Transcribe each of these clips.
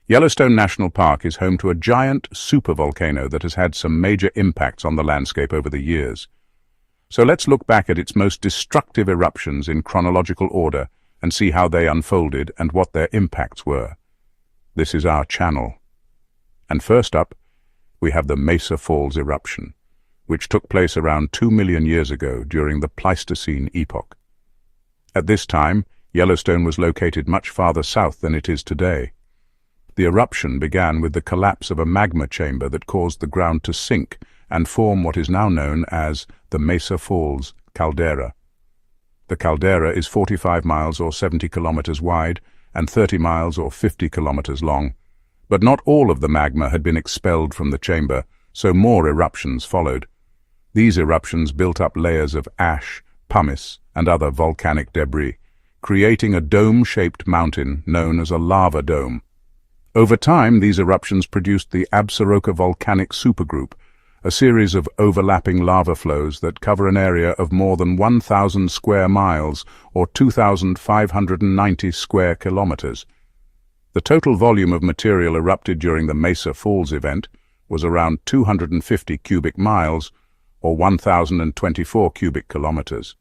Yellowstone National Park is home to a giant supervolcano that has had some major impacts on the landscape over the years. So let's look back at its most destructive eruptions in chronological order and see how they unfolded and what their impacts were. This is our channel. And first up, we have the Mesa Falls eruption, which took place around 2 million years ago during the Pleistocene epoch. At this time, Yellowstone was located much farther south than it is today. The eruption began with the collapse of a magma chamber that caused the ground to sink and form what is now known as the Mesa Falls caldera. The caldera is 45 miles or 70 kilometers wide and 30 miles or 50 kilometers long. But not all of the magma had been expelled from the chamber, so more eruptions followed. These eruptions built up layers of ash, pumice, and other volcanic debris, creating a dome-shaped mountain known as a lava dome. Over time, these eruptions produced the Absaroka volcanic supergroup, a series of overlapping lava flows that cover an area of more than 1,000 square miles or 2,590 square kilometers. The total volume of material erupted during the Mesa Falls event was around 250 cubic miles or 1,024 cubic kilometers.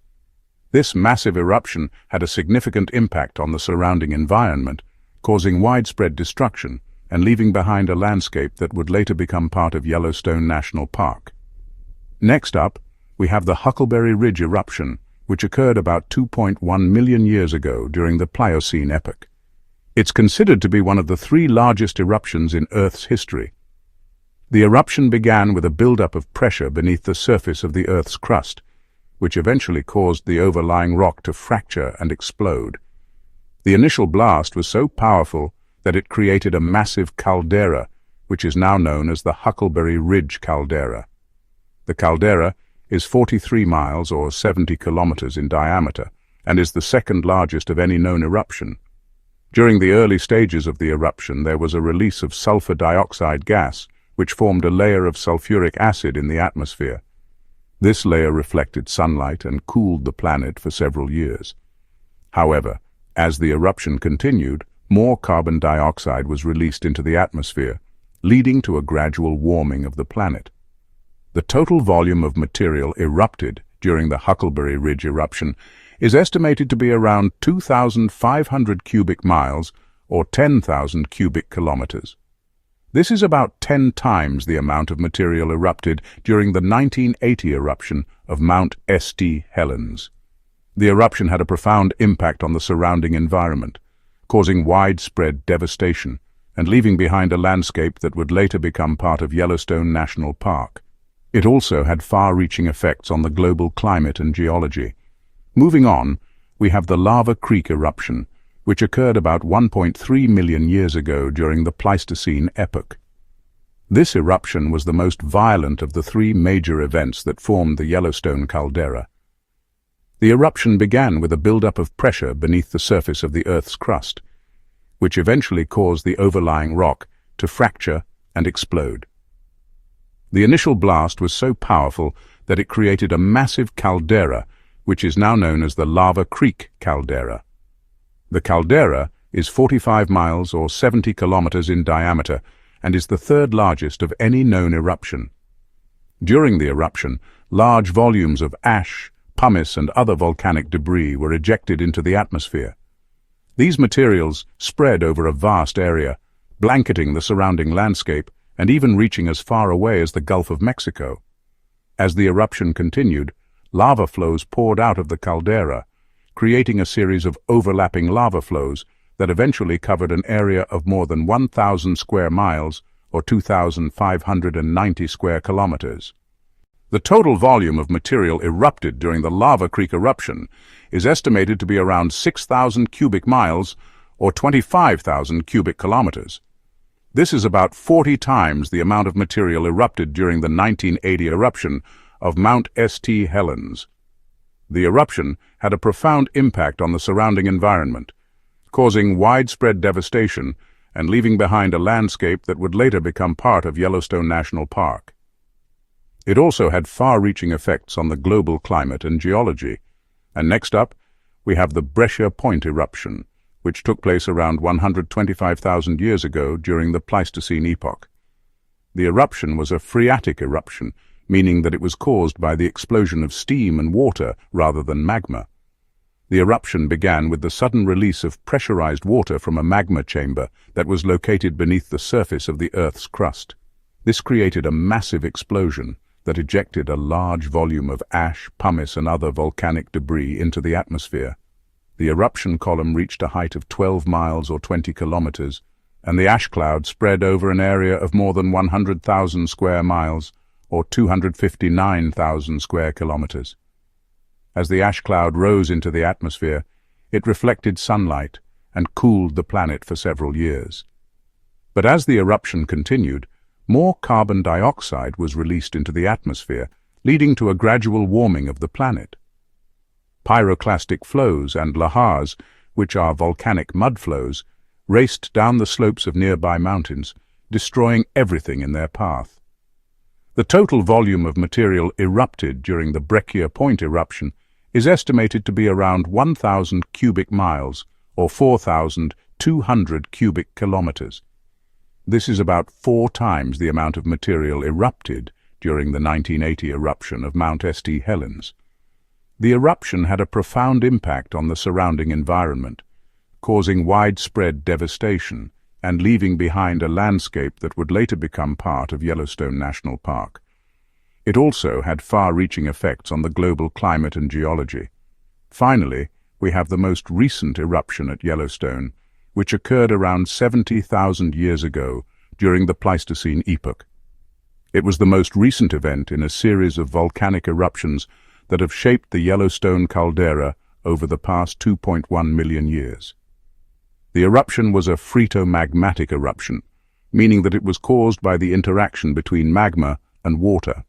This massive eruption had a significant impact on the surrounding environment, causing widespread destruction and leaving behind a landscape that would later become part of Yellowstone National Park. Next up, we have the Huckleberry Ridge eruption, which occurred about 2.1 million years ago during the Pliocene epoch. It's considered to be one of the 3 largest eruptions in Earth's history. The eruption began with a buildup of pressure beneath the surface of the Earth's crust, which eventually caused the overlying rock to fracture and explode. The initial blast was so powerful that it created a massive caldera, which is now known as the Huckleberry Ridge caldera. The caldera is 43 miles or 70 kilometers in diameter and is the second largest of any known eruption. During the early stages of the eruption, there was a release of sulfur dioxide gas, which formed a layer of sulfuric acid in the atmosphere. This layer reflected sunlight and cooled the planet for several years. However, as the eruption continued, more carbon dioxide was released into the atmosphere, leading to a gradual warming of the planet. The total volume of material erupted during the Huckleberry Ridge eruption is estimated to be around 2,500 cubic miles or 10,000 cubic kilometers. This is about 10 times the amount of material erupted during the 1980 eruption of Mount St. Helens. The eruption had a profound impact on the surrounding environment, causing widespread devastation and leaving behind a landscape that would later become part of Yellowstone National Park. It also had far-reaching effects on the global climate and geology. Moving on, we have the Lava Creek eruption, which occurred about 1.3 million years ago during the Pleistocene epoch. This eruption was the most violent of the 3 major events that formed the Yellowstone caldera. The eruption began with a buildup of pressure beneath the surface of the Earth's crust, which eventually caused the overlying rock to fracture and explode. The initial blast was so powerful that it created a massive caldera, which is now known as the Lava Creek caldera. The caldera is 45 miles or 70 kilometers in diameter and is the 3rd largest of any known eruption. During the eruption, large volumes of ash, pumice, and other volcanic debris were ejected into the atmosphere. These materials spread over a vast area, blanketing the surrounding landscape and even reaching as far away as the Gulf of Mexico. As the eruption continued, lava flows poured out of the caldera, creating a series of overlapping lava flows that eventually covered an area of more than 1,000 square miles or 2,590 square kilometers. The total volume of material erupted during the Lava Creek eruption is estimated to be around 6,000 cubic miles or 25,000 cubic kilometers. This is about 40 times the amount of material erupted during the 1980 eruption of Mount St. Helens. The eruption had a profound impact on the surrounding environment, causing widespread devastation and leaving behind a landscape that would later become part of Yellowstone National Park. It also had far-reaching effects on the global climate and geology. And next up, we have the Breccia Point eruption, which took place around 125,000 years ago during the Pleistocene epoch. The eruption was a phreatic eruption, meaning that it was caused by the explosion of steam and water rather than magma. The eruption began with the sudden release of pressurized water from a magma chamber that was located beneath the surface of the Earth's crust. This created a massive explosion that ejected a large volume of ash, pumice, and other volcanic debris into the atmosphere. The eruption column reached a height of 12 miles or 20 kilometers, and the ash cloud spread over an area of more than 100,000 square miles, or 259,000 square kilometers. As the ash cloud rose into the atmosphere, it reflected sunlight and cooled the planet for several years. But as the eruption continued, more carbon dioxide was released into the atmosphere, leading to a gradual warming of the planet. Pyroclastic flows and lahars, which are volcanic mud flows, raced down the slopes of nearby mountains, destroying everything in their path. The total volume of material erupted during the Breccia Point eruption is estimated to be around 1,000 cubic miles, or 4,200 cubic kilometers. This is about 4 times the amount of material erupted during the 1980 eruption of Mount St. Helens. The eruption had a profound impact on the surrounding environment, causing widespread devastation and leaving behind a landscape that would later become part of Yellowstone National Park. It also had far-reaching effects on the global climate and geology. Finally, we have the most recent eruption at Yellowstone, which occurred around 70,000 years ago during the Pleistocene epoch. It was the most recent event in a series of volcanic eruptions that have shaped the Yellowstone caldera over the past 2.1 million years. The eruption was a phreatomagmatic eruption, meaning that it was caused by the interaction between magma and water.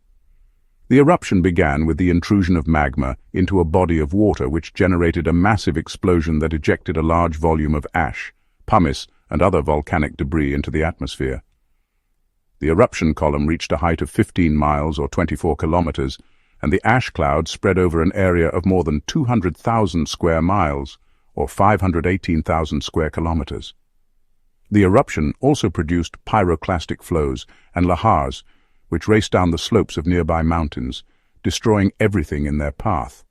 The eruption began with the intrusion of magma into a body of water which generated a massive explosion that ejected a large volume of ash, pumice, and other volcanic debris into the atmosphere. The eruption column reached a height of 15 miles or 24 kilometers, and the ash cloud spread over an area of more than 200,000 square miles, or 518,000 square kilometers. The eruption also produced pyroclastic flows and lahars, which raced down the slopes of nearby mountains, destroying everything in their path.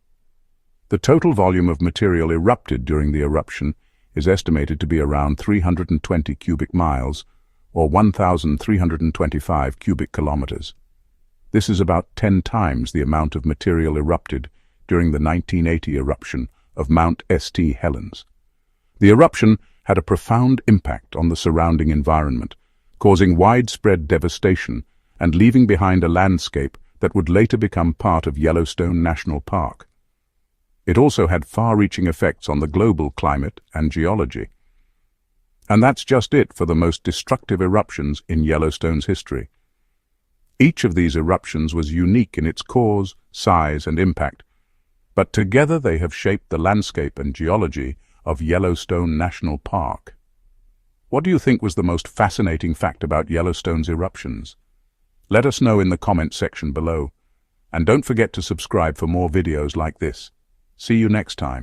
The total volume of material erupted during the eruption is estimated to be around 320 cubic miles, or 1,325 cubic kilometers. This is about 10 times the amount of material erupted during the 1980 eruption of Mount St. Helens. The eruption had a profound impact on the surrounding environment, causing widespread devastation and leaving behind a landscape that would later become part of Yellowstone National Park. It also had far-reaching effects on the global climate and geology. And that's just it for the most destructive eruptions in Yellowstone's history. Each of these eruptions was unique in its cause, size, and impact, but together they have shaped the landscape and geology of Yellowstone National Park. What do you think was the most fascinating fact about Yellowstone's eruptions? Let us know in the comment section below. And don't forget to subscribe for more videos like this. See you next time.